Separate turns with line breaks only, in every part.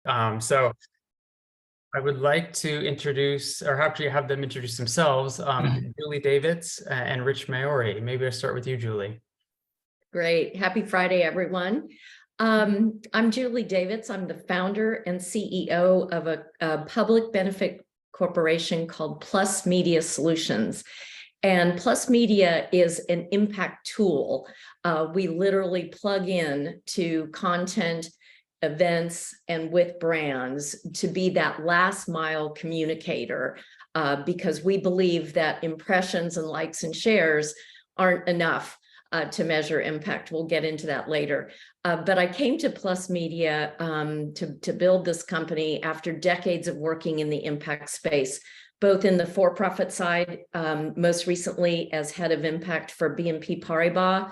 So I would like to introduce, or actually have them introduce themselves, Julie Davitz and Rich Maiore. Maybe I'll start with you, Julie.
Great. Happy Friday, everyone. I'm Julie Davitz. I'm the founder and CEO of a public benefit corporation called Plus Media Solutions. And Plus Media is an impact tool. We literally plug in to content, events, and with brands to be that last mile communicator, because we believe that impressions and likes and shares aren't enough to measure impact. We'll get into that later. But I came to Plus Media to build this company after decades of working in the impact space, both in the for-profit side, most recently as head of impact for BNP Paribas,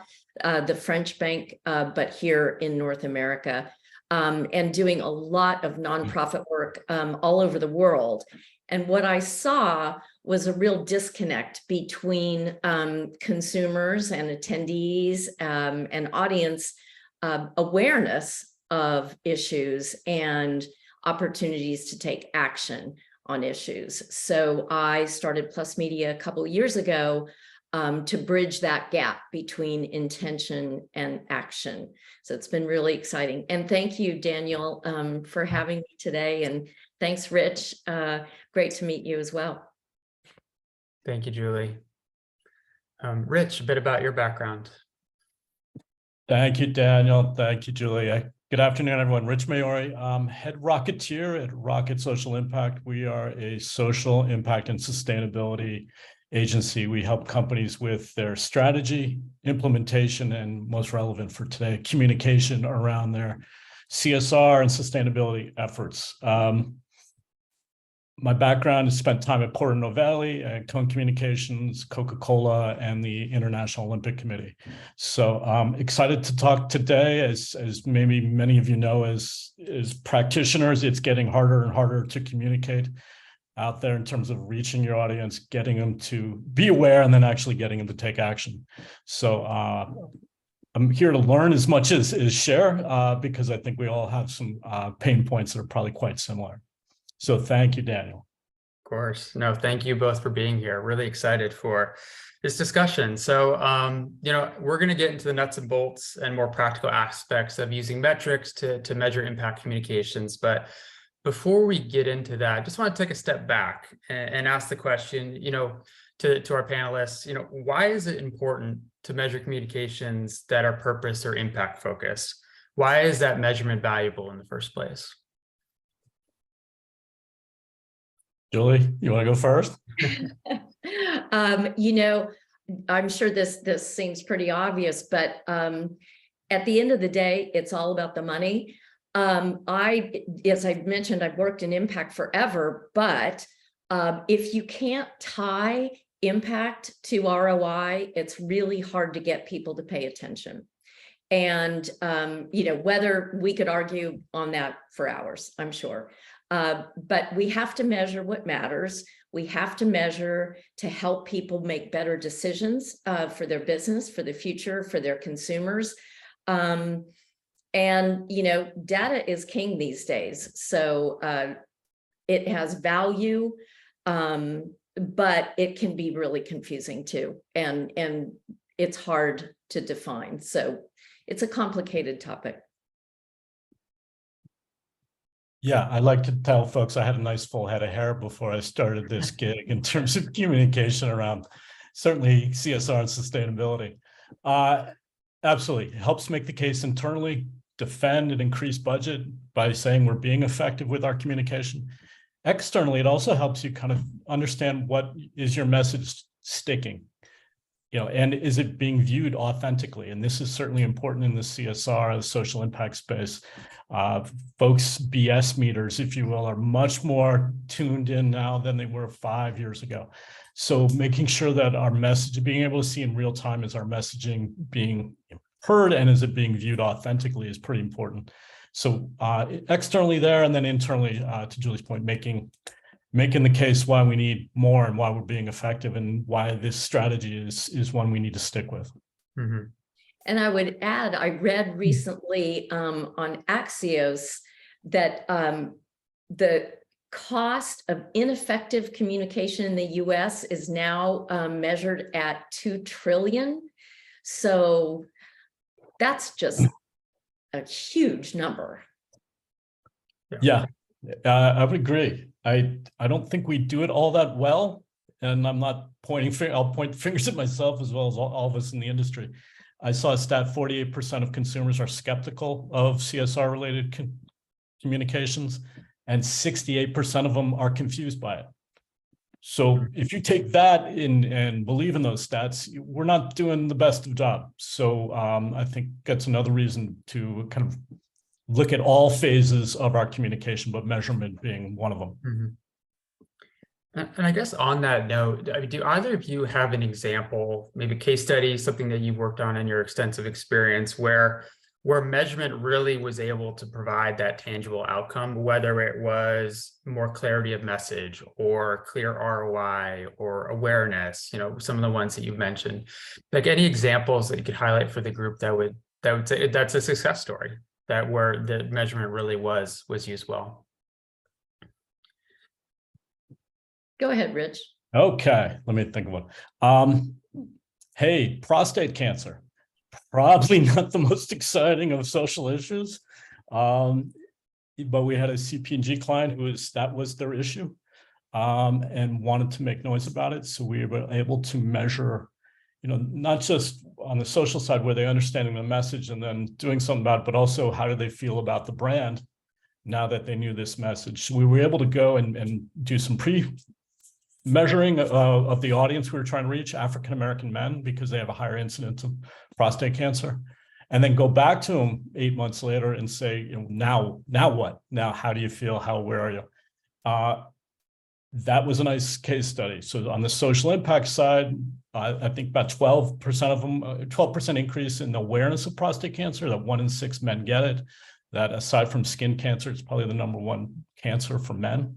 the French bank, but here in North America, and doing a lot of nonprofit work all over the world. And what I saw was a real disconnect between consumers and attendees and audience awareness of issues and opportunities to take action on issues. So I started Plus Media a couple of years ago to bridge that gap between intention and action. So it's been really exciting. And thank you, Daniel, for having me today. And thanks, Rich. Great to meet you as well.
Thank you, Julie. Rich, a bit about your background.
Thank you, Daniel. Thank you, Julie. Good afternoon, everyone. Rich Maiore, head Rocketeer at Rocket Social Impact. We are a social impact and sustainability agency. We help companies with their strategy, implementation, and most relevant for today, communication around their CSR and sustainability efforts. My background is spent time at Porter Novelli, at Cone Communications, Coca-Cola, and the International Olympic Committee. So I'm excited to talk today. As maybe many of you know, as practitioners, it's getting harder and harder to communicate out there in terms of reaching your audience, getting them to be aware, and then actually getting them to take action. So I'm here to learn as much as share, because I think we all have some pain points that are probably quite similar. So thank you, Daniel.
Of course. No, thank you both for being here. Really excited for this discussion. So, we're going to get into the nuts and bolts and more practical aspects of using metrics to measure impact communications. But before we get into that, I just want to take a step back and ask the question, to our panelists, why is it important to measure communications that are purpose or impact focused? Why is that measurement valuable in the first place?
Julie, you want to go first?
I'm sure this seems pretty obvious, but at the end of the day, it's all about the money. As I mentioned, I've worked in impact forever, but if you can't tie impact to ROI, it's really hard to get people to pay attention. And, whether we could argue on that for hours, I'm sure. But we have to measure what matters. We have to measure to help people make better decisions for their business, for the future, for their consumers. And, data is king these days. So it has value, but it can be really confusing too. And it's hard to define. So it's a complicated topic.
Yeah, I like to tell folks I had a nice full head of hair before I started this gig in terms of communication around certainly CSR and sustainability. Absolutely, it helps make the case internally, defend and increase budget by saying we're being effective with our communication. Externally, it also helps you kind of understand what is your message sticking, and is it being viewed authentically? And this is certainly important in the CSR, the social impact space. Folks' BS meters, if you will, are much more tuned in now than they were 5 years ago. So making sure that our message, being able to see in real time, is our messaging being heard and is it being viewed authentically, is pretty important. So externally there, and then internally, to Julie's point, making the case why we need more and why we're being effective and why this strategy is one we need to stick with.
And I would add, I read recently on Axios that the cost of ineffective communication in the US is now measured at 2 trillion. So that's just a huge number.
Yeah, I would agree. I don't think we do it all that well. And I'm not pointing, I'll point fingers at myself as well as all of us in the industry. I saw a stat, 48% of consumers are skeptical of CSR related communications, and 68% of them are confused by it. So if you take that in and believe in those stats, we're not doing the best of job. So I think that's another reason to kind of look at all phases of our communication, but measurement being one of them.
Mm-hmm. And I guess on that note, do either of you have an example, maybe a case study, something that you've worked on in your extensive experience where measurement really was able to provide that tangible outcome, whether it was more clarity of message or clear ROI or awareness, some of the ones that you've mentioned, like any examples that you could highlight for the group that would say that's a success story, that where the measurement really was used well.
Go ahead, Rich.
Okay, let me think of one. Hey, prostate cancer. Probably not the most exciting of social issues, but we had a CP&G client that was their issue, and wanted to make noise about it. So we were able to measure, not just on the social side where they're understanding the message and then doing something about it, but also how do they feel about the brand now that they knew this message. So we were able to go and do some measuring of the audience we were trying to reach, African-American men, because they have a higher incidence of prostate cancer, and then go back to them 8 months later and say, now what? Now, how do you feel? Where are you? That was a nice case study. So on the social impact side, I think about 12% of them, 12% increase in awareness of prostate cancer, that 1 in 6 men get it. That aside from skin cancer, it's probably the #1 cancer for men.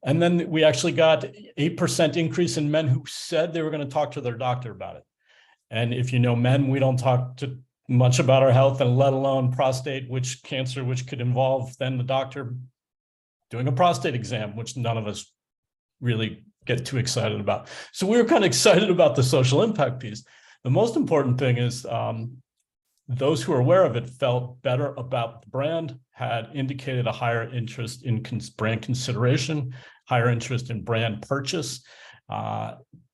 And then we actually got 8% increase in men who said they were going to talk to their doctor about it. And if you know men, we don't talk to much about our health, and let alone prostate, which could involve then the doctor doing a prostate exam, which none of us really get too excited about. So we were kind of excited about the social impact piece. The most important thing is those who are aware of it felt better about the brand, had indicated a higher interest in brand consideration, higher interest in brand purchase.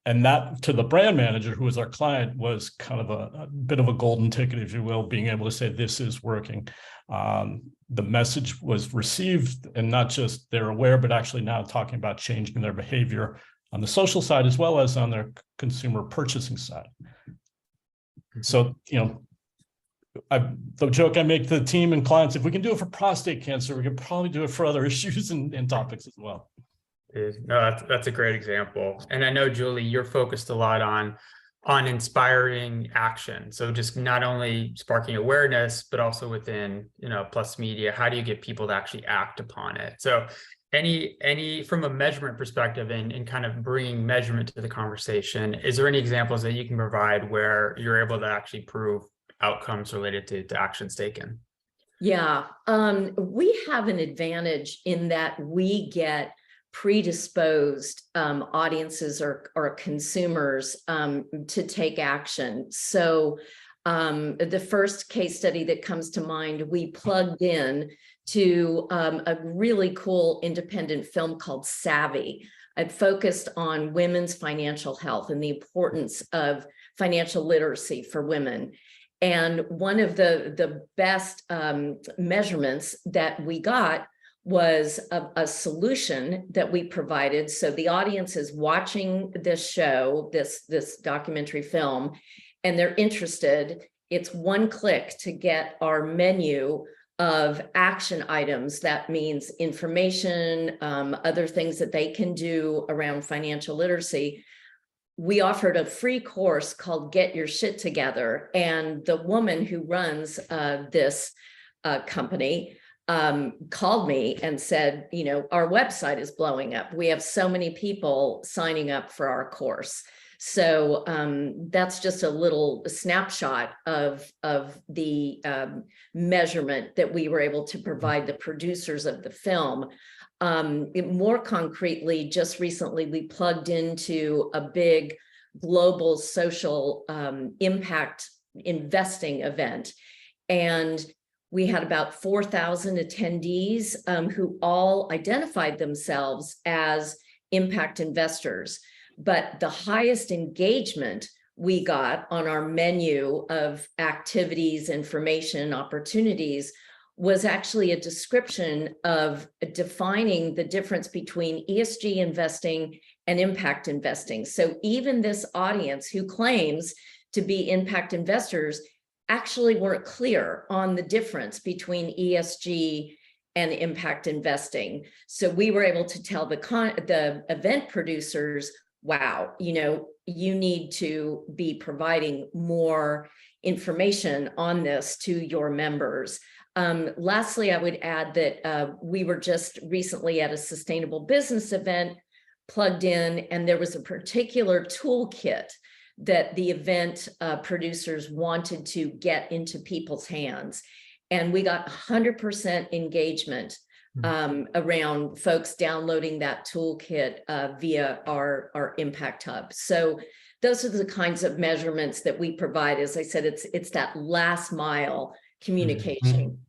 And that, to the brand manager, who was our client, was kind of a bit of a golden ticket, if you will, being able to say, this is working. The message was received, and not just they're aware, but actually now talking about changing their behavior on the social side, as well as on their consumer purchasing side. So, the joke I make to the team and clients, if we can do it for prostate cancer, we can probably do it for other issues and topics as well.
No, that's a great example. And I know, Julie, you're focused a lot on inspiring action. So just not only sparking awareness, but also within, Plus Media, how do you get people to actually act upon it? So any from a measurement perspective and kind of bringing measurement to the conversation, is there any examples that you can provide where you're able to actually prove outcomes related to actions taken?
Yeah, we have an advantage in that we get predisposed audiences or consumers to take action. So the first case study that comes to mind, we plugged in to a really cool independent film called Savvy. It focused on women's financial health and the importance of financial literacy for women. And one of the best measurements that we got was a solution that we provided. So the audience is watching this show, this documentary film, and they're interested. It's one click to get our menu of action items. That means information, other things that they can do around financial literacy. We offered a free course called Get Your Shit Together. And the woman who runs this company called me and said, our website is blowing up. We have so many people signing up for our course. So that's just a little snapshot of the measurement that we were able to provide the producers of the film. More concretely, just recently, we plugged into a big global social impact investing event. And we had about 4,000 attendees who all identified themselves as impact investors. But the highest engagement we got on our menu of activities, information, opportunities was actually a description of defining the difference between ESG investing and impact investing. So even this audience who claims to be impact investors actually weren't clear on the difference between ESG and impact investing. So we were able to tell the event producers, wow, you need to be providing more information on this to your members. Lastly, I would add that we were just recently at a sustainable business event, plugged in, and there was a particular toolkit that the event producers wanted to get into people's hands. And we got 100% engagement around folks downloading that toolkit via our Impact Hub. So those are the kinds of measurements that we provide. As I said, it's that last mile communication.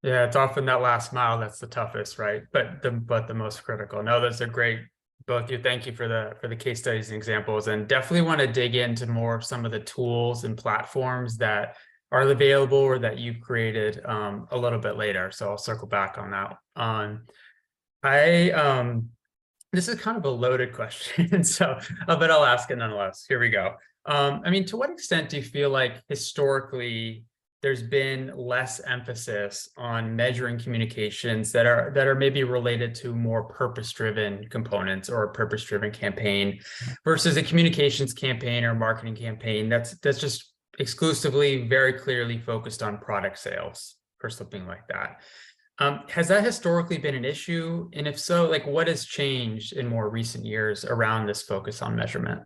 Yeah, it's often that last mile that's the toughest, right? But the most critical. No, those are great. Both of you, thank you for the case studies and examples, and definitely want to dig into more of some of the tools and platforms that are available or that you've created a little bit later. So I'll circle back on that. This is kind of a loaded question, so but I'll ask it nonetheless. Here we go. I mean, to what extent do you feel like historically there's been less emphasis on measuring communications that are maybe related to more purpose-driven components or a purpose-driven campaign versus a communications campaign or marketing campaign that's just exclusively very clearly focused on product sales or something like that? Has that historically been an issue? And if so, like what has changed in more recent years around this focus on measurement?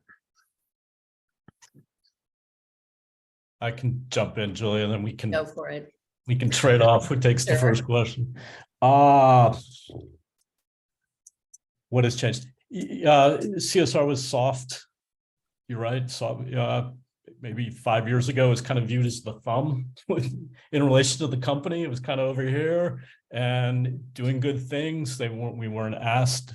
I can jump in, Julie, and then we can
Go for it.
We can trade off who takes the first question. What has changed? CSR was soft. You're right. So maybe 5 years ago, it was kind of viewed as the thumb in relation to the company. It was kind of over here and doing good things. We weren't asked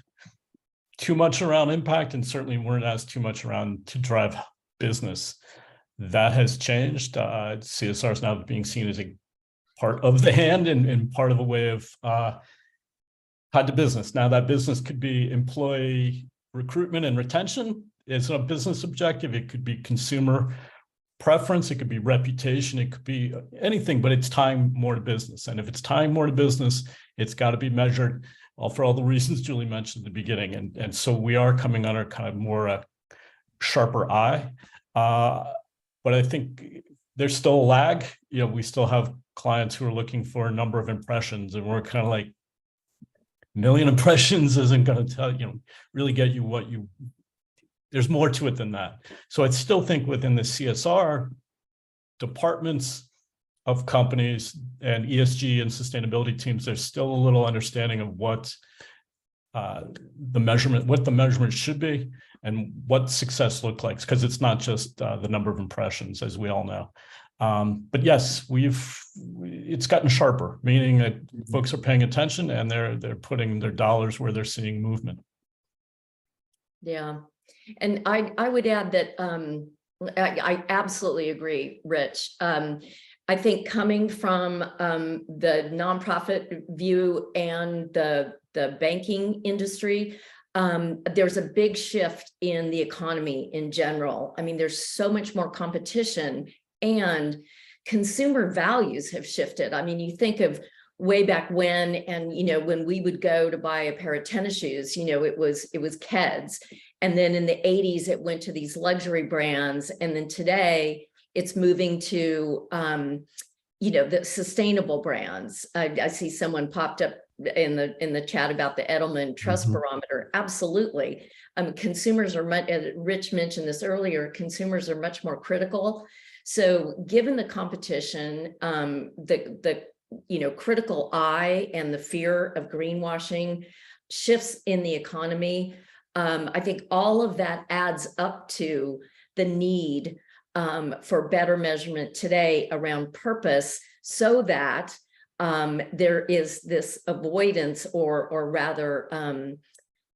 too much around impact, and certainly weren't asked too much around to drive business. That has changed. CSR is now being seen as a part of the hand and part of a way of tied to business. Now that business could be employee recruitment and retention. It's a business objective. It could be consumer preference. It could be reputation. It could be anything, but it's tying more to business. And if it's tying more to business, it's got to be measured for all the reasons Julie mentioned at the beginning. And so we are coming under kind of more sharper eye. But I think there's still a lag. We still have clients who are looking for a number of impressions, and we're kind of like, million impressions isn't going to tell really get you what you. There's more to it than that. So I still think within the CSR departments of companies and ESG and sustainability teams, there's still a little understanding of what the measurement should be and what success looks like, because it's not just the number of impressions, as we all know. But yes, it's gotten sharper, meaning that folks are paying attention and they're putting their dollars where they're seeing movement.
Yeah, and I would add that I absolutely agree, Rich. I think coming from the nonprofit view and the banking industry, there's a big shift in the economy in general. I mean, there's so much more competition, and consumer values have shifted. I mean, you think of way back when, and when we would go to buy a pair of tennis shoes, it was Keds, and then in the 80s it went to these luxury brands, and then today it's moving to the sustainable brands. I see someone popped up in the chat about the Edelman Trust Barometer. Absolutely. Consumers are much, Rich mentioned this earlier, consumers are much more critical. So given the competition, the critical eye and the fear of greenwashing, shifts in the economy, I think all of that adds up to the need for better measurement today around purpose, so that there is this avoidance, or rather,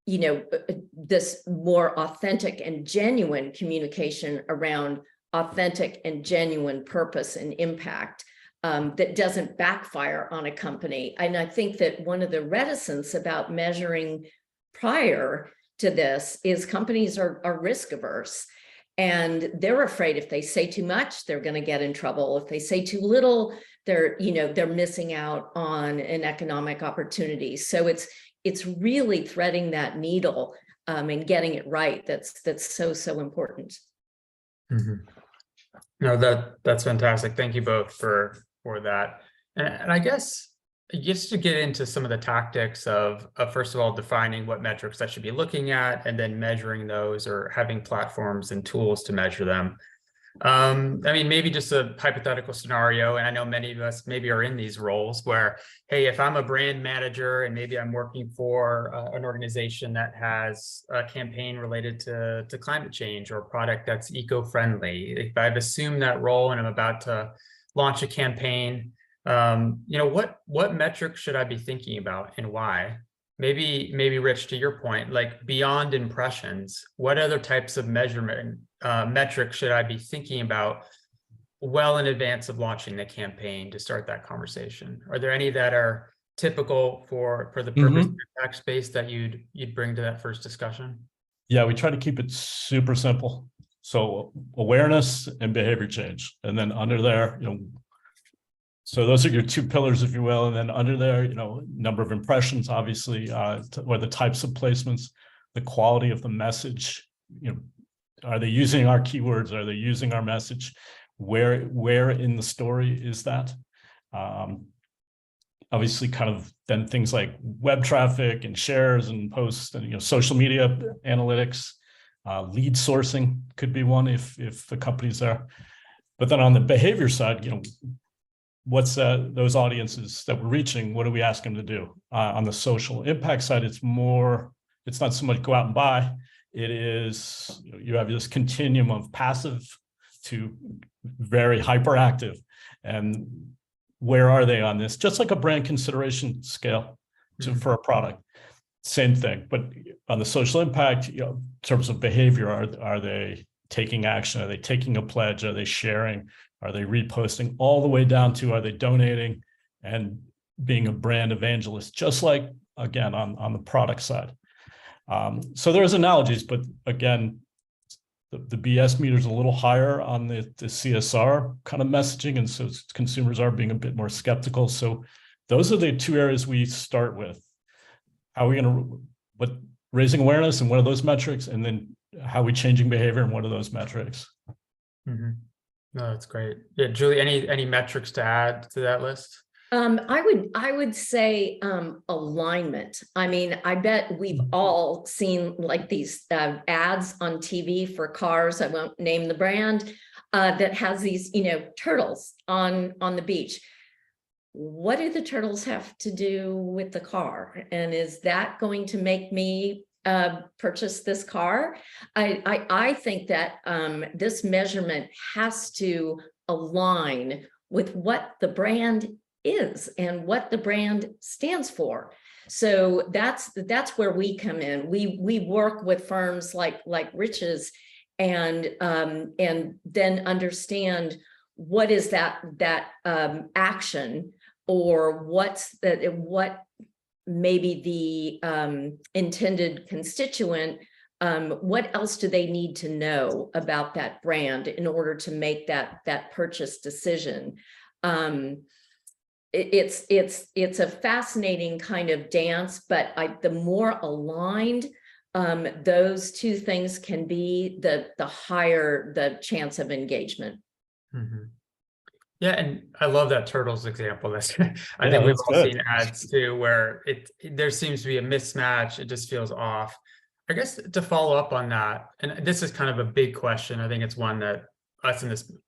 this more authentic and genuine communication around authentic and genuine purpose and impact that doesn't backfire on a company. And I think that one of the reticence about measuring prior to this is companies are risk averse. And they're afraid if they say too much, they're going to get in trouble. If they say too little, they're missing out on an economic opportunity. So it's really threading that needle and getting it right. That's so important.
No, that's fantastic. Thank you both for that. And I guess just to get into some of the tactics of first of all, defining what metrics I should be looking at, and then measuring those, or having platforms and tools to measure them. I mean, maybe just a hypothetical scenario, and I know many of us maybe are in these roles where, hey, if I'm a brand manager and maybe I'm working for an organization that has a campaign related to climate change, or a product that's eco-friendly, if I've assumed that role and I'm about to launch a campaign, what metrics should I be thinking about, and why? Maybe Rich, to your point, like beyond impressions, what other types of measurement metrics should I be thinking about well in advance of launching the campaign to start that conversation? Are there any that are typical for the purpose impact space that you'd bring to that first discussion?
Yeah, we try to keep it super simple. So awareness and behavior change, and then under there, so those are your two pillars, if you will. And then under there, number of impressions, obviously, or the types of placements, the quality of the message. Are they using our keywords? Are they using our message? Where in the story is that? Obviously, kind of then things like web traffic and shares and posts, and social media analytics, lead sourcing could be one if the company's there. But then on the behavior side, what's those audiences that we're reaching? What do we ask them to do? On the social impact side, it's not so much go out and buy. It is, you have this continuum of passive to very hyperactive. And where are they on this? Just like a brand consideration scale for a product. Same thing, but on the social impact, in terms of behavior, are they taking action? Are they taking a pledge? Are they sharing? Are they reposting? All the way down to, are they donating and being a brand evangelist, just like, again, on the product side. So there's analogies, but again, the BS meter is a little higher on the CSR kind of messaging, and so consumers are being a bit more skeptical. So those are the two areas we start with. How are we going to, raising awareness, and what are those metrics, and then how are we changing behavior, and what are those metrics?
No, that's great. Yeah, Julie, any metrics to add to that list?
I would say alignment. I mean, I bet we've all seen like these ads on TV for cars. I won't name the brand that has these, turtles on the beach. What do the turtles have to do with the car? And is that going to make me purchase this car? I think that this measurement has to align with what the brand is and what the brand stands for. So that's where we come in. We work with firms like Rich's and then understand what is that action, or what maybe the intended constituent, what else do they need to know about that brand in order to make that purchase decision? It's a fascinating kind of dance, but the more aligned those two things can be, the higher the chance of engagement.
Yeah, and I love that turtles example. That's I
Yeah,
think we've
that's
all
good.
seen ads too where there seems to be a mismatch. It just feels off. I guess to follow up on that, and this is kind of a big question. I think it's one that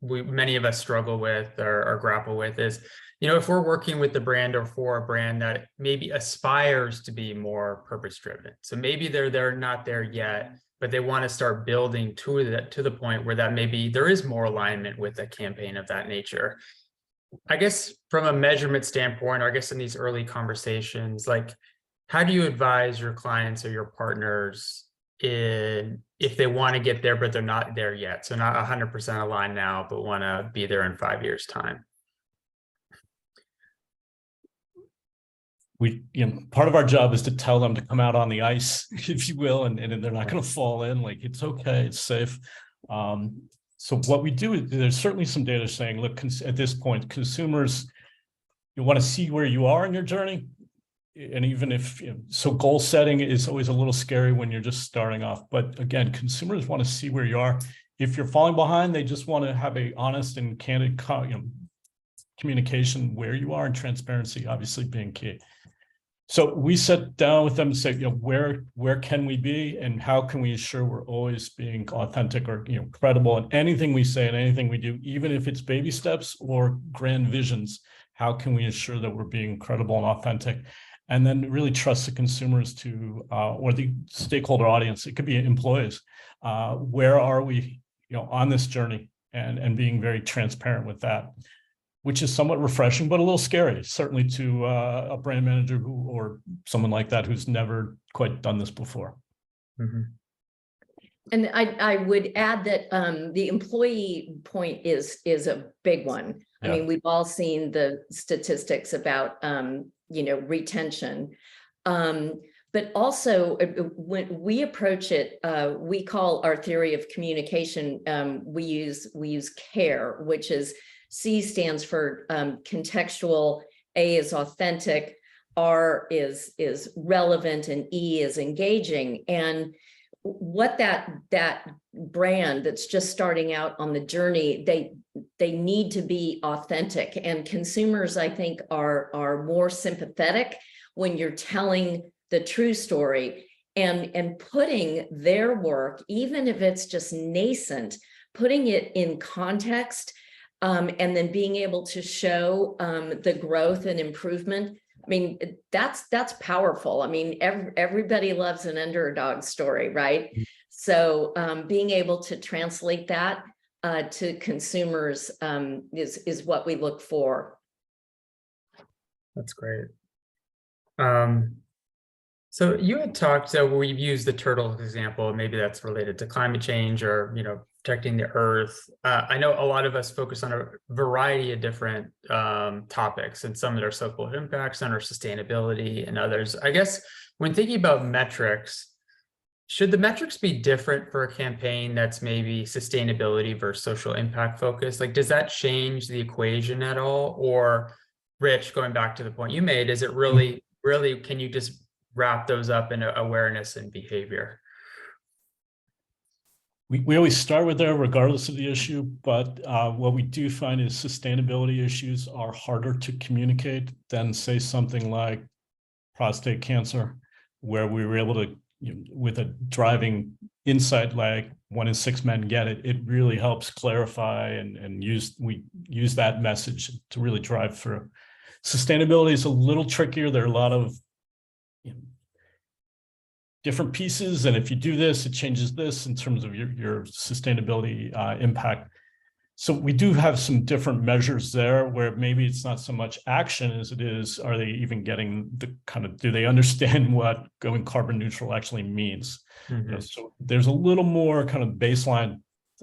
many of us struggle with or grapple with is, if we're working with the brand or for a brand that maybe aspires to be more purpose driven. So maybe they're not there yet, but they want to start building to the point where that maybe there is more alignment with a campaign of that nature. I guess from a measurement standpoint, or I guess in these early conversations, like how do you advise your clients or your partners if they want to get there, but they're not there yet? So not 100% aligned now, but want to be there in 5 years' time.
Part of our job is to tell them to come out on the ice, if you will, and they're not going to fall in. Like, it's okay, it's safe. So what we do is there's certainly some data saying, look, at this point, consumers, you want to see where you are in your journey. And even if, so goal setting is always a little scary when you're just starting off. But again, consumers want to see where you are. If you're falling behind, they just want to have a honest and candid communication where you are, and transparency obviously being key. So we sit down with them and say, where can we be, and how can we ensure we're always being authentic or credible in anything we say and anything we do, even if it's baby steps or grand visions. How can we ensure that we're being credible and authentic, and then really trust the consumers to or the stakeholder audience? It could be employees. Where are we, on this journey, and being very transparent with that, which is somewhat refreshing, but a little scary, certainly to a brand manager or someone like that who's never quite done this before.
Mm-hmm.
And I would add that the employee point is a big one.
Yeah.
I mean, we've all seen the statistics about retention, but also when we approach it, we call our theory of communication. We use CARE, which is C stands for contextual, A is authentic, R is relevant, and E is engaging. And what that brand that's just starting out on the journey, they need to be authentic. And consumers, I think, are more sympathetic when you're telling the true story and putting their work, even if it's just nascent, putting it in context. And then being able to show the growth and improvement. I mean, that's powerful. I mean, everybody loves an underdog story, right? So being able to translate that to consumers is what we look for.
That's great. So you had talked, so we've used the turtle example, maybe that's related to climate change or, protecting the earth. I know a lot of us focus on a variety of different topics, and some that are social impacts, some are sustainability, and others. I guess when thinking about metrics, should the metrics be different for a campaign that's maybe sustainability versus social impact focused? Like, does that change the equation at all? Or, Rich, going back to the point you made, is it really, can you just wrap those up in awareness and behavior?
We always start with there regardless of the issue, but what we do find is sustainability issues are harder to communicate than, say, something like prostate cancer, where we were able to, with a driving insight like 1 in 6 men get it. It really helps clarify and we use that message to really drive through. Sustainability is a little trickier. There are a lot of different pieces, and if you do this, it changes this in terms of your sustainability impact. So we do have some different measures there, where maybe it's not so much action as it is, are they even getting do they understand what going carbon neutral actually means?
Mm-hmm.
So there's a little more kind of baseline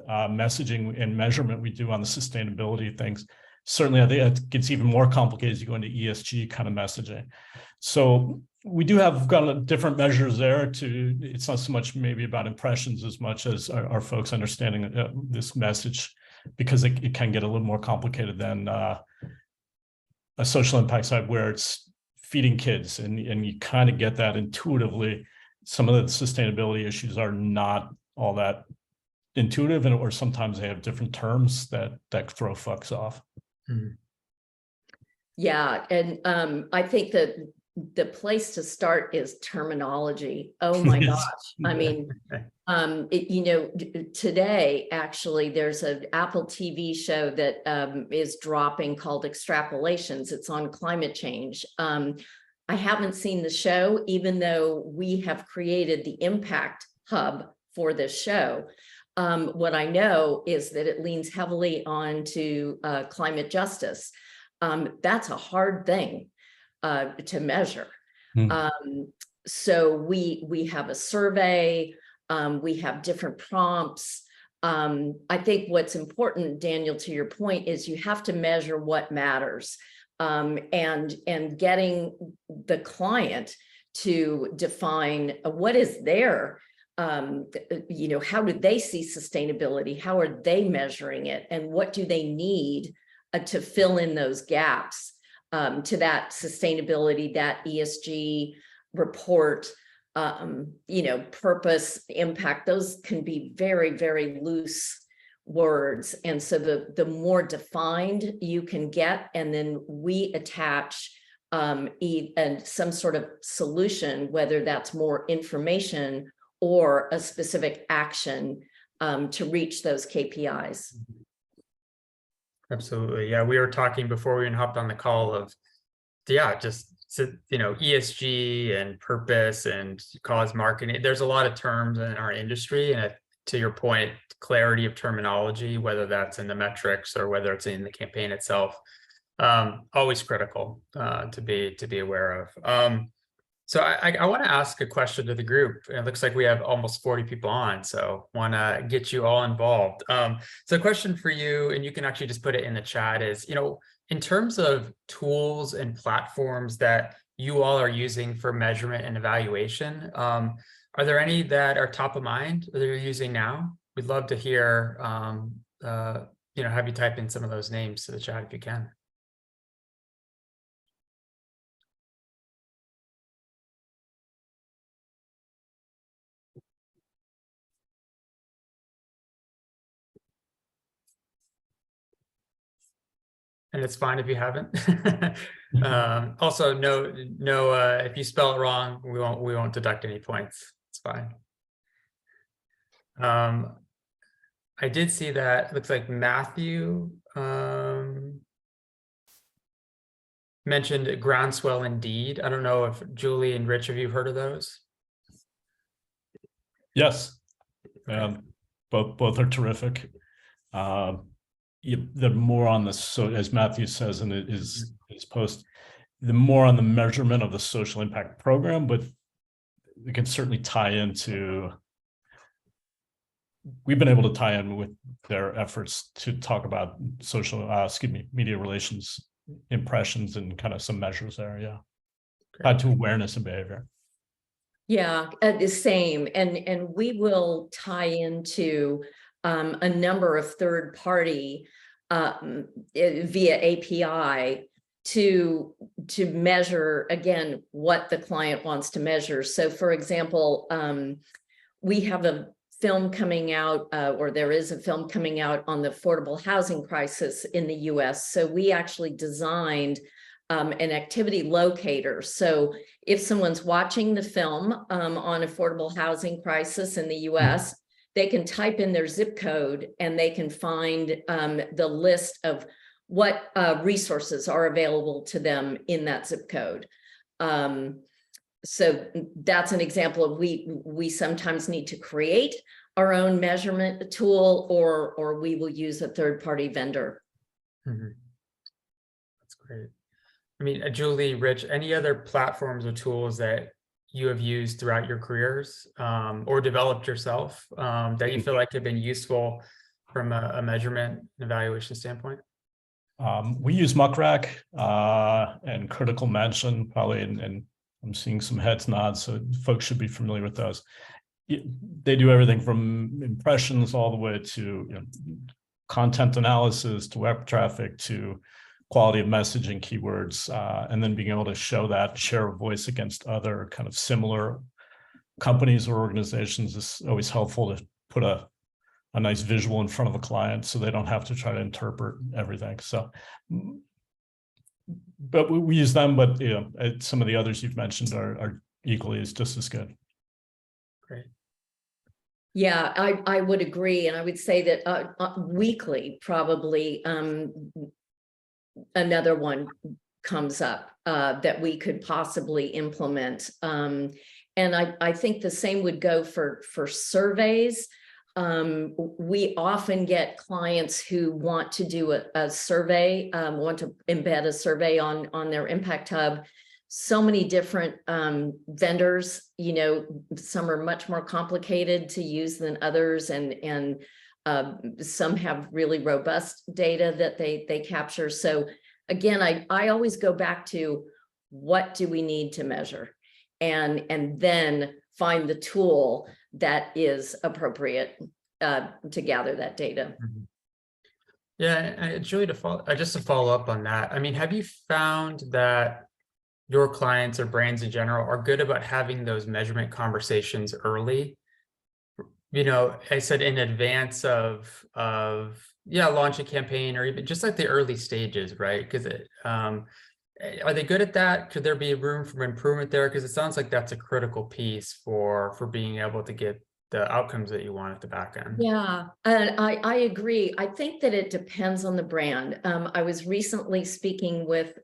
messaging and measurement we do on the sustainability things. Certainly, I think it gets even more complicated as you go into ESG kind of messaging. So we do have different measures there too. It's not so much maybe about impressions as much as our folks understanding this message, because it can get a little more complicated than a social impact side where it's feeding kids, and you kind of get that intuitively. Some of the sustainability issues are not all that intuitive, or sometimes they have different terms that throw folks off.
Yeah, and I think that the place to start is terminology. Oh my gosh. I mean, today, actually, there's an Apple TV show that is dropping called Extrapolations. It's on climate change. I haven't seen the show, even though we have created the Impact Hub for this show. What I know is that it leans heavily onto climate justice. That's a hard thing to measure. So we have a survey, we have different prompts. I think what's important, Daniel, to your point, is you have to measure what matters, and getting the client to define what is their, how do they see sustainability? How are they measuring it? And what do they need to fill in those gaps to that sustainability, that ESG report, purpose, impact. Those can be very, very loose words. And so the more defined you can get, and then we attach some sort of solution, whether that's more information or a specific action to reach those KPIs.
Absolutely. Yeah, we were talking before we even hopped on the call of, ESG and purpose and cause marketing. There's a lot of terms in our industry, and to your point, clarity of terminology, whether that's in the metrics or whether it's in the campaign itself, always critical to be aware of. So I want to ask a question to the group. It looks like we have almost 40 people on, so want to get you all involved. So a question for you, and you can actually just put it in the chat, is, in terms of tools and platforms that you all are using for measurement and evaluation, are there any that are top of mind that you're using now? We'd love to hear, have you type in some of those names to the chat if you can. And it's fine if you haven't. Also, no, if you spell it wrong, we won't deduct any points. It's fine. I did see that. It looks like Matthew mentioned Groundswell Indeed. I don't know if Julie and Rich, have you heard of those?
Yes, both are terrific. The more on the, so as Matthew says in his post, the more on the measurement of the social impact program, but it can certainly tie into, we've been able to tie in with their efforts to talk about media relations impressions and kind of some measures there. Yeah. Tied to awareness and behavior.
Yeah, the same. And we will tie into a number of third-party via API to measure, again, what the client wants to measure. So for example, we have a film coming out, or there is a film coming out on the affordable housing crisis in the US. So we actually designed an activity locator. So if someone's watching the film on affordable housing crisis in the US, they can type in their zip code and they can find the list of what resources are available to them in that zip code. So that's an example of we sometimes need to create our own measurement tool, or we will use a third-party vendor.
Mm-hmm. That's great. I mean, Julie, Rich, any other platforms or tools that you have used throughout your careers or developed yourself that you feel like have been useful from a measurement and evaluation standpoint?
We use Muckrack and Critical Mention, probably, and I'm seeing some heads nod, so folks should be familiar with those. They do everything from impressions all the way to content analysis, to web traffic, to quality of messaging keywords, and then being able to show that share of voice against other kind of similar companies or organizations is always helpful to put a a nice visual in front of the client so they don't have to try to interpret everything. So, but we use them, but some of the others you've mentioned are equally as just as good.
Great.
Yeah, I would agree. And I would say that weekly, probably another one comes up that we could possibly implement. And I think the same would go for surveys. We often get clients who want to do a survey, want to embed a survey on their Impact Hub. So many different vendors, some are much more complicated to use than others, and some have really robust data that they capture. So again, I always go back to what do we need to measure, and then find the tool that is appropriate to gather that data.
Mm-hmm. Yeah, Julie, to follow up on that, I mean, have you found that your clients or brands in general are good about having those measurement conversations early? I said in advance of launch a campaign, or even just like the early stages, right? Because are they good at that? Could there be room for improvement there? Because it sounds like that's a critical piece for being able to get the outcomes that you want at the back end.
Yeah, and I agree. I think that it depends on the brand. I was recently speaking with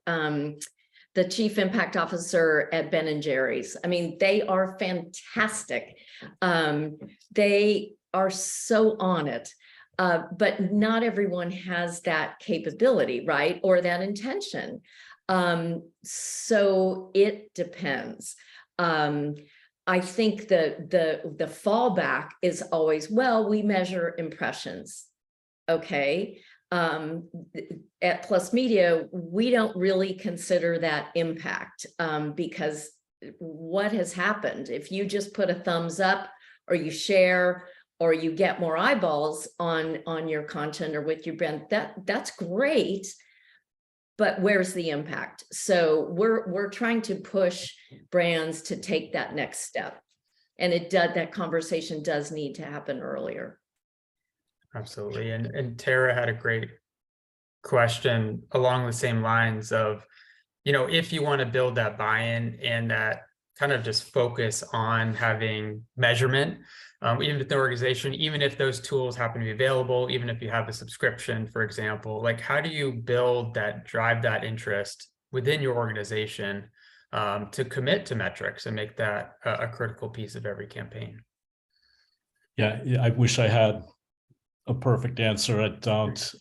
the Chief Impact Officer at Ben & Jerry's. I mean, they are fantastic. They are so on it, but not everyone has that capability, right? Or that intention. So it depends. I think the fallback is always, well, we measure impressions. Okay. At Plus Media, we don't really consider that impact because what has happened? If you just put a thumbs up, or you share, or you get more eyeballs on your content or with your brand, that's great. But where's the impact? So we're trying to push brands to take that next step, and that conversation does need to happen earlier.
Absolutely. And Tara had a great question along the same lines of, if you want to build that buy-in and that kind of just focus on having measurement, even if the organization, even if those tools happen to be available, even if you have a subscription, for example, like how do you drive that interest within your organization to commit to metrics and make that a critical piece of every campaign?
Yeah, I wish I had a perfect answer. I don't,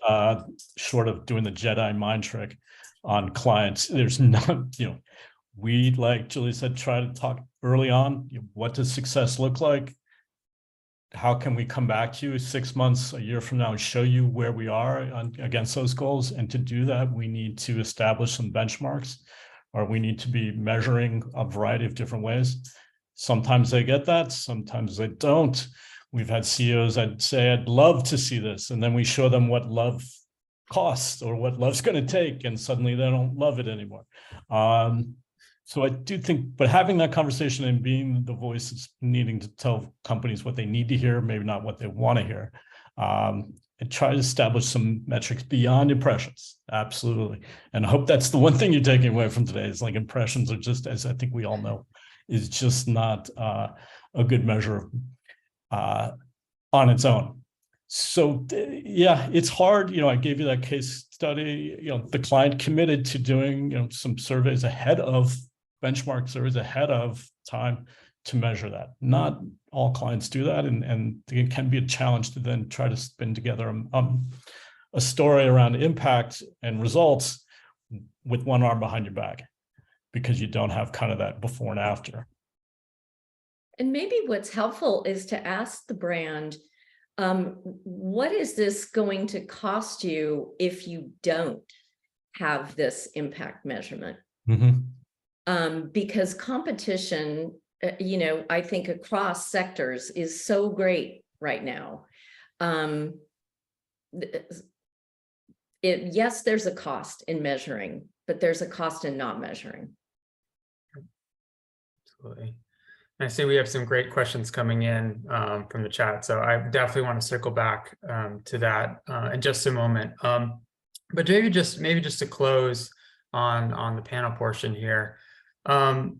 short of doing the Jedi mind trick on clients. There's not, we, like Julie said, try to talk early on. What does success look like? How can we come back to you 6 months, a year from now, and show you where we are against those goals? And to do that, we need to establish some benchmarks, or we need to be measuring a variety of different ways. Sometimes they get that, sometimes they don't. We've had CEOs that say, I'd love to see this. And then we show them what love costs or what love's going to take. And suddenly they don't love it anymore. So I do think, but having that conversation and being the voice that's needing to tell companies what they need to hear, maybe not what they want to hear, and try to establish some metrics beyond impressions. Absolutely. And I hope that's the one thing you're taking away from today is like impressions are just, as I think we all know, is just not a good measure on its own. So yeah, it's hard. I gave you that case study. The client committed to doing some surveys ahead of benchmark surveys ahead of time to measure that. Not all clients do that, and it can be a challenge to then try to spin together a story around impact and results with one arm behind your back, because you don't have kind of that before and after.
And maybe what's helpful is to ask the brand, what is this going to cost you if you don't have this impact measurement? Mm-hmm. Because competition, I think across sectors is so great right now. Yes, there's a cost in measuring, but there's a cost in not measuring.
Absolutely. I see we have some great questions coming in from the chat, so I definitely want to circle back to that in just a moment. But maybe just to close on the panel portion here, for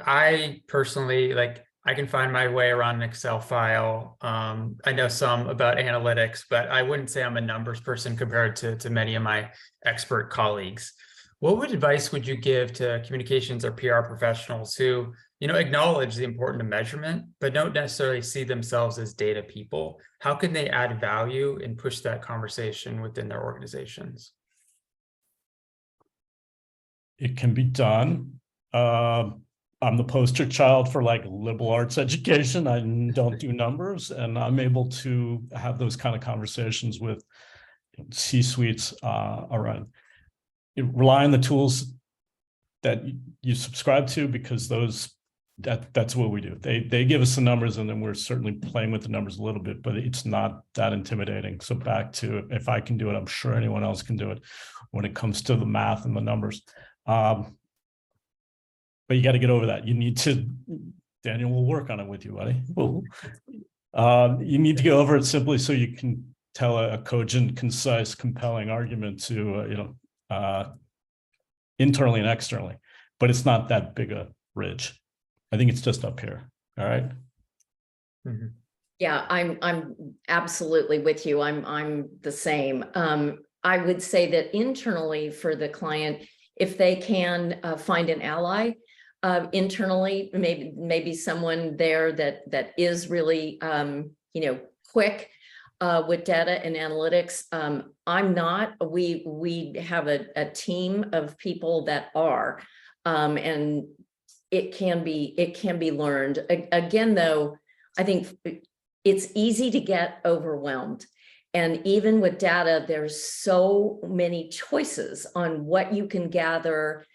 I personally, like, I can find my way around an Excel file. I know some about analytics, but I wouldn't say I'm a numbers person compared to many of my expert colleagues. What advice would you give to communications or PR professionals who, acknowledge the importance of measurement, but don't necessarily see themselves as data people? How can they add value and push that conversation within their organizations?
It can be done. I'm the poster child for like liberal arts education. I don't do numbers, and I'm able to have those kind of conversations with C-suites around. Rely on the tools that you subscribe to, because that's what we do. They give us the numbers, and then we're certainly playing with the numbers a little bit, but it's not that intimidating. So back to, if I can do it, I'm sure anyone else can do it when it comes to the math and the numbers. But you got to get over that. You need to, Daniel will work on it with you, buddy. You need to get over it simply so you can tell a cogent, concise, compelling argument to, internally and externally, but it's not that big a bridge. I think it's just up here. All right.
Mm-hmm. Yeah, I'm absolutely with you. I'm the same. I would say that internally for the client, if they can find an ally internally, maybe someone there that is really quick with data and analytics. I'm not. We have a team of people that are, and it can be learned. Again, though, I think it's easy to get overwhelmed. And even with data, there's so many choices on what you can gather.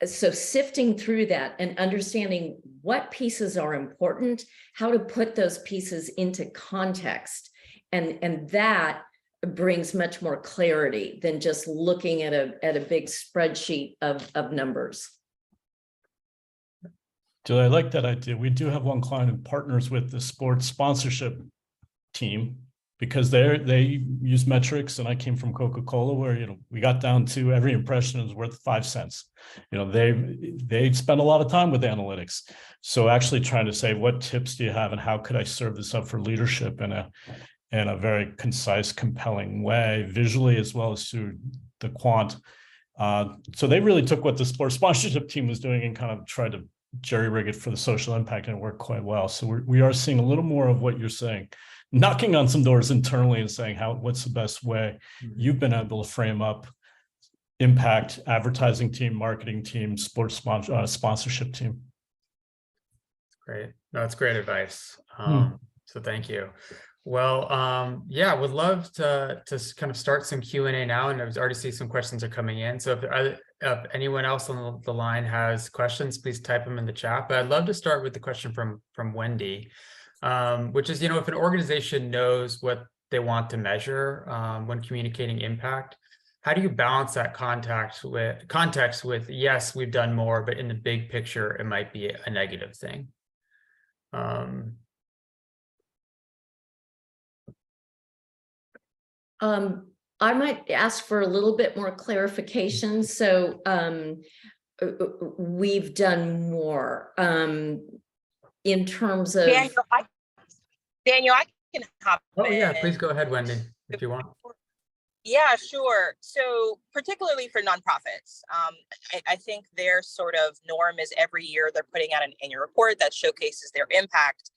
So sifting through that and understanding what pieces are important, how to put those pieces into context. And that brings much more clarity than just looking at a big spreadsheet of numbers.
Julie, I like that idea. We do have one client who partners with the sports sponsorship team, because they use metrics, and I came from Coca-Cola, where we got down to every impression is worth 5 cents. They spend a lot of time with analytics. So actually trying to say, what tips do you have, and how could I serve this up for leadership in a very concise, compelling way, visually as well as through the quant. So they really took what the sports sponsorship team was doing and kind of tried to jerry-rig it for the social impact, and it worked quite well. So we are seeing a little more of what you're saying, knocking on some doors internally and saying, what's the best way you've been able to frame up impact, advertising team, marketing team, sports sponsorship team.
Great. No, that's great advice. So thank you. Well, yeah, would love to kind of start some Q&A now, and I already see some questions are coming in. So if anyone else on the line has questions, please type them in the chat. But I'd love to start with the question from Wendy, which is, if an organization knows what they want to measure when communicating impact, how do you balance that context with, yes, we've done more, but in the big picture, it might be a negative thing?
I might ask for a little bit more clarification. So we've done more in terms of
Daniel, I can hop in.
Oh yeah, please go ahead, Wendy, if you want.
Yeah, sure. So particularly for nonprofits, I think their sort of norm is every year they're putting out an annual report that showcases their impact.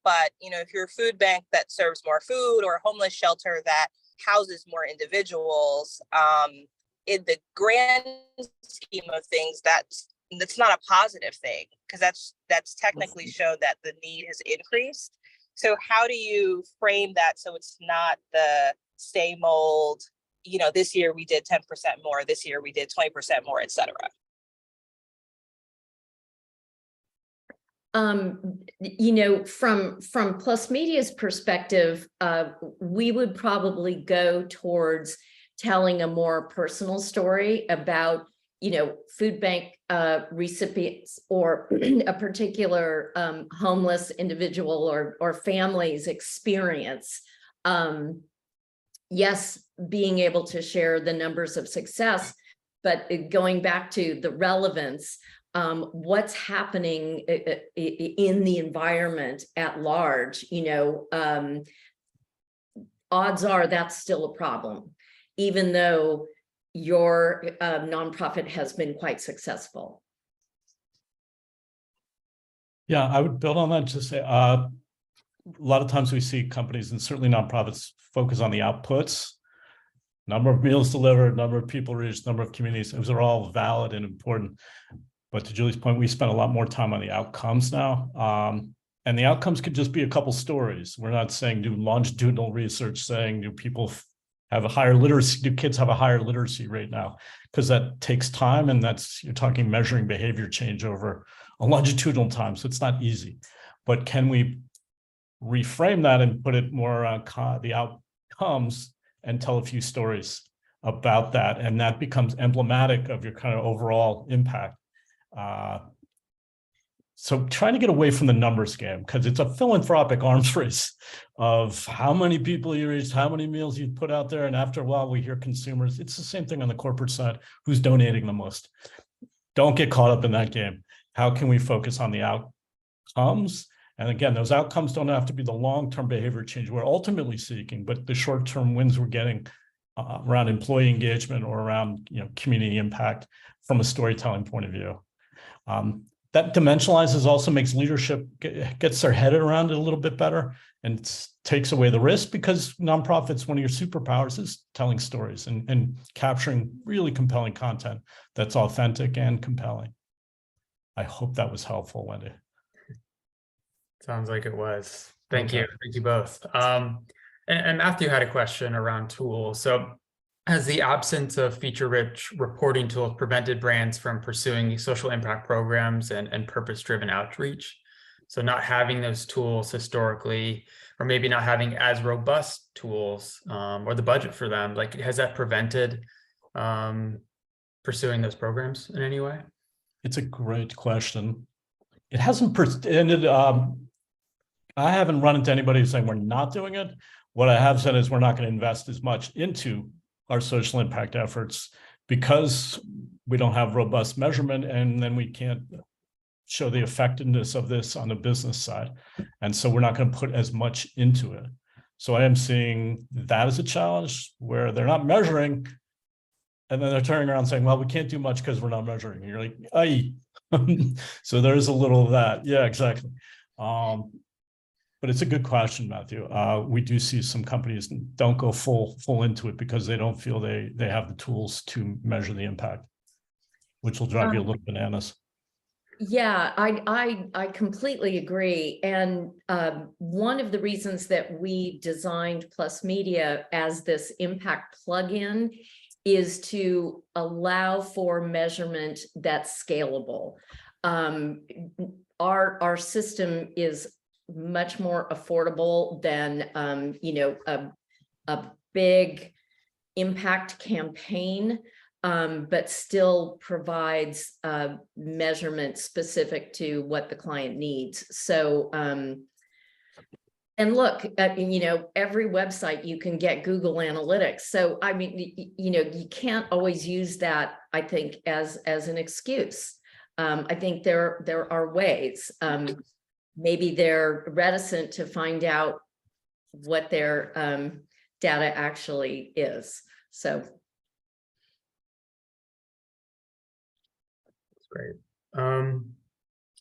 But if you're a food bank that serves more food, or a homeless shelter that houses more individuals, in the grand scheme of things, that's not a positive thing, because that's technically shown that the need has increased. So how do you frame that so it's not the same old, this year we did 10% more, this year we did 20% more, et cetera?
From Plus Media's perspective, we would probably go towards telling a more personal story about food bank recipients or a particular homeless individual or family's experience. Yes, being able to share the numbers of success, but going back to the relevance, what's happening in the environment at large, odds are that's still a problem, even though your nonprofit has been quite successful.
Yeah, I would build on that. Just say a lot of times we see companies and certainly nonprofits focus on the outputs, number of meals delivered, number of people reached, number of communities. Those are all valid and important. But to Julie's point, we spend a lot more time on the outcomes now. And the outcomes could just be a couple stories. We're not saying do longitudinal research saying do people have a higher literacy, do kids have a higher literacy rate now? Because that takes time, and you're talking measuring behavior change over a longitudinal time. So it's not easy. But can we reframe that and put it more on the outcomes and tell a few stories about that? And that becomes emblematic of your kind of overall impact. So trying to get away from the numbers game, because it's a philanthropic arms race of how many people you reached, how many meals you put out there. And after a while, we hear consumers. It's the same thing on the corporate side. Who's donating the most? Don't get caught up in that game. How can we focus on the outcomes? And again, those outcomes don't have to be the long-term behavior change we're ultimately seeking, but the short-term wins we're getting around employee engagement or around community impact from a storytelling point of view. That dimensionalizes also makes leadership gets their head around it a little bit better and takes away the risk, because nonprofits, one of your superpowers is telling stories and capturing really compelling content that's authentic and compelling. I hope that was helpful, Wendy.
Sounds like it was. Thank you. Thank you both. And Matthew had a question around tools. So has the absence of feature-rich reporting tools prevented brands from pursuing social impact programs and purpose-driven outreach? So not having those tools historically, or maybe not having as robust tools or the budget for them, like has that prevented pursuing those programs in any way?
It's a great question. It hasn't ended. I haven't run into anybody saying we're not doing it. What I have said is we're not going to invest as much into our social impact efforts because we don't have robust measurement, and then we can't show the effectiveness of this on the business side. And so we're not going to put as much into it. So I am seeing that as a challenge where they're not measuring, and then they're turning around saying, well, we can't do much because we're not measuring. And you're like, aye. So there's a little of that. Yeah, exactly. But it's a good question, Matthew. We do see some companies don't go full into it because they don't feel they have the tools to measure the impact, which will drive you a little bananas.
Yeah, I completely agree. And one of the reasons that we designed Plus Media as this impact plugin is to allow for measurement that's scalable. Our system is much more affordable than a big impact campaign, but still provides measurement specific to what the client needs. So and look, every website you can get Google Analytics. So I mean, you can't always use that, I think, as an excuse. I think there are ways. Maybe they're reticent to find out what their data actually is. So
that's great.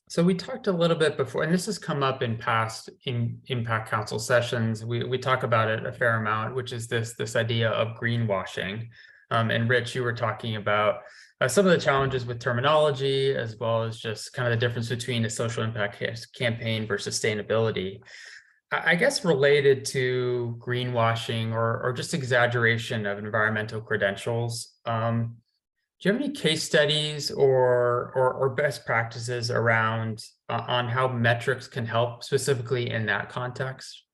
So we talked a little bit before, and this has come up in past Impact Council sessions. We talk about it a fair amount, which is this idea of greenwashing. And Rich, you were talking about some of the challenges with terminology, as well as just kind of the difference between a social impact campaign versus sustainability. I guess related to greenwashing or just exaggeration of environmental credentials, do you have any case studies or best practices around on how metrics can help specifically in that context?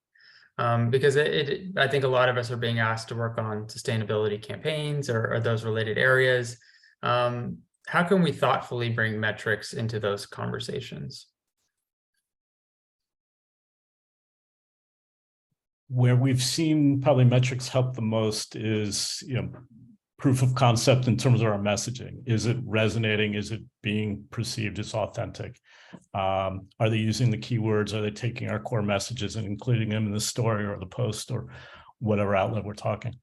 Because I think a lot of us are being asked to work on sustainability campaigns or those related areas. how can we thoughtfully bring metrics into those conversations?
Where we've seen probably metrics help the most is, proof of concept in terms of our messaging. Is it resonating? Is it being perceived as authentic? Are they using the keywords? Are they taking our core messages and including them in the story or the post or whatever outlet we're talking?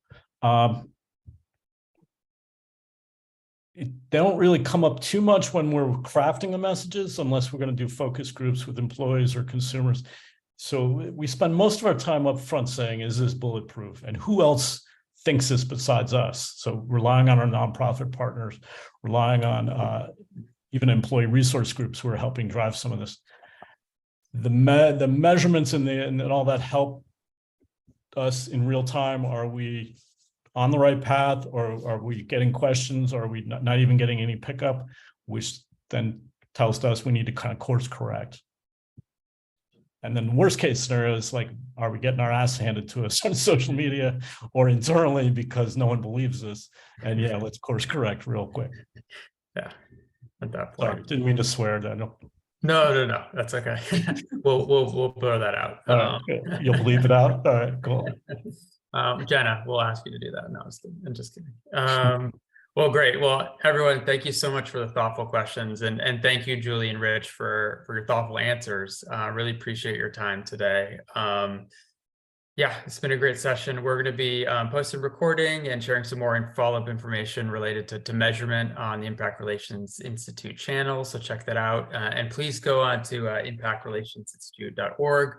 They don't really come up too much when we're crafting the messages, unless we're going to do focus groups with employees or consumers. So we spend most of our time up front saying, is this bulletproof? And who else thinks this besides us? So relying on our nonprofit partners, relying on even employee resource groups who are helping drive some of this. The measurements and all that help us in real time. Are we on the right path, or are we getting questions, or are we not even getting any pickup, which then tells us we need to kind of course correct. And then the worst case scenario is like, are we getting our ass handed to us on social media or internally because no one believes us? And yeah, let's course correct real quick.
Yeah, at that point.
Sorry, didn't mean to swear, Daniel.
No, that's okay. we'll blur that out.
All right, you'll bleep it out. All right, cool.
Jenna, we'll ask you to do that. No, I'm just kidding. Well, great. Well, everyone, thank you so much for the thoughtful questions, and thank you, Julie and Rich, for your thoughtful answers. Really appreciate your time today. Yeah, it's been a great session. We're going to be posting recording and sharing some more follow-up information related to measurement on the Impact Relations Institute channel. So check that out. And please go on to impactrelationsinstitute.org.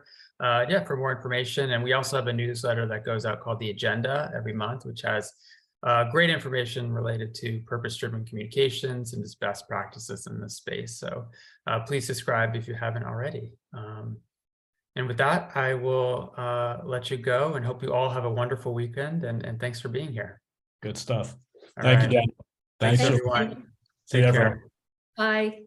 For more information. And we also have a newsletter that goes out called The Agenda every month, which has great information related to purpose-driven communications and just best practices in this space. So please subscribe if you haven't already. And with that, I will let you go and hope you all have a wonderful weekend. And thanks for being here.
Good stuff.
All
Thank
right.
you, Dan.
Thanks,
Thanks,
everyone.
See you,
Take
everyone.
care.
Bye.